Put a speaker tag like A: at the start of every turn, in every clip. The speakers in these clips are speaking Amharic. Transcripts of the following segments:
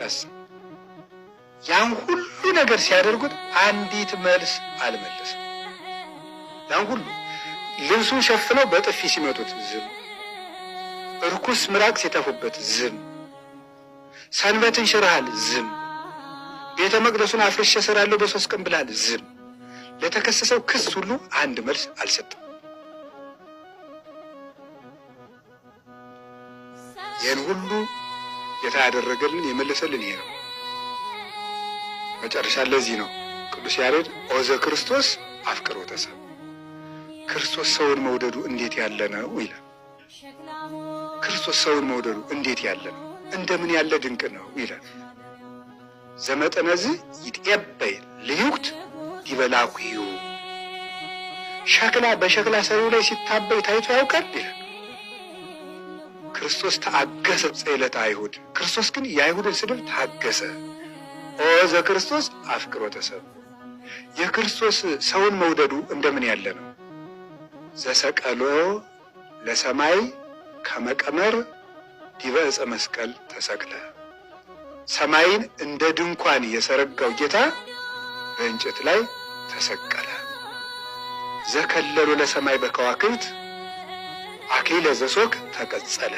A: አስብ። ያን ሁሉ ነገር ሲያደርጉት አንዲት መልስ አልመለሰም። ያን ሁሉ ልብሱን ሸፍነው በጥፊ ሲመቱት ዝም፣ እርኩስ ምራቅ ሲተፉበት ዝም፣ ሰንበትን ሽረሃል ዝም፣ ቤተ መቅደሱን አፍርሼ እሰራለሁ በ3 ቀን ብለሃል ዝም። ለተከሰሰው ክስ ሁሉ አንድ መልስ አልሰጠም። ይህን ሁሉ ጌታ ያደረገልን የመለሰልን ይሄ ነው። መጨረሻ ለዚህ ነው ቅዱስ ያሬድ ኦዘ ክርስቶስ አፍቅሮተ ሰብእ፣ ክርስቶስ ሰውን መውደዱ እንዴት ያለ ነው ይላል። ክርስቶስ ሰውን መውደዱ እንዴት ያለ ነው፣ እንደምን ያለ ድንቅ ነው ይላል። ዘመጠነዝ ይትቀበይ ልዩክት ዲበላኩዩ፣ ሸክላ በሸክላ ሰሪው ላይ ሲታበይ ታይቶ ያውቃል ይላል። ክርስቶስ ተአገሰ ጽዕለተ አይሁድ፣ ክርስቶስ ግን የአይሁድን ስድብ ታገሰ። ኦዘ ክርስቶስ አፍቅሮተ ሰብእ፣ የክርስቶስ ሰውን መውደዱ እንደምን ያለ ነው። ዘሰቀሎ ለሰማይ ከመቀመር ዲበ ዕፀ መስቀል ተሰቅለ፣ ሰማይን እንደ ድንኳን የሰረጋው ጌታ በእንጨት ላይ ተሰቀለ። ዘከለሎ ለሰማይ በከዋክብት አክሊለ ዘሶክ ተቀጸለ፣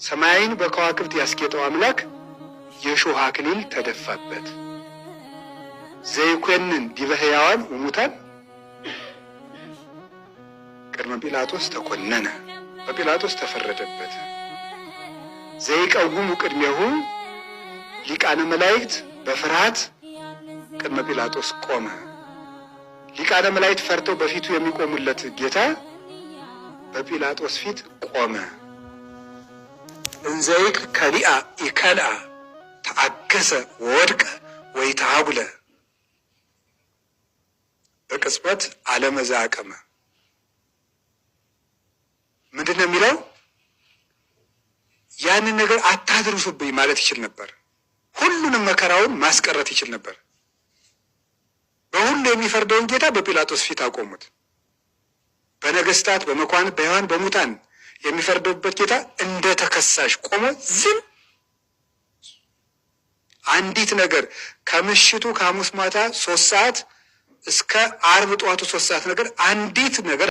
A: ሰማይን በከዋክብት ያስጌጠው አምላክ የሾህ አክሊል ተደፋበት። ዘይኮንን ዲበ ሕያዋን ወሙታን ቅድመ ጲላጦስ ተኮነነ፣ በጲላጦስ ተፈረደበት። ዘይቀውሙ ቅድሜሁ ሊቃነ መላእክት በፍርሃት ቅድመ ጲላጦስ ቆመ። ሊቃነ መላእክት ፈርተው በፊቱ የሚቆሙለት ጌታ በጲላጦስ ፊት ቆመ። እንዘይክ ከሊአ ይከልአ ተአገሰ ወወድቀ ወይተሃጉለ፣ በቅጽበት አለመዛቀመ። ምንድን ነው የሚለው? ያንን ነገር አታድርሱብኝ ማለት ይችል ነበር። ሁሉንም መከራውን ማስቀረት ይችል ነበር። በሁሉ የሚፈርደውን ጌታ በጲላጦስ ፊት አቆሙት። በነገስታት፣ በመኳንንት፣ በሕያዋን፣ በሙታን የሚፈርደውበት ጌታ እንደ ተከሳሽ ቆሞ ዝም። አንዲት ነገር ከምሽቱ ከሐሙስ ማታ 3 ሰዓት እስከ ዓርብ ጠዋቱ 3 ሰዓት ነገር አንዲት ነገር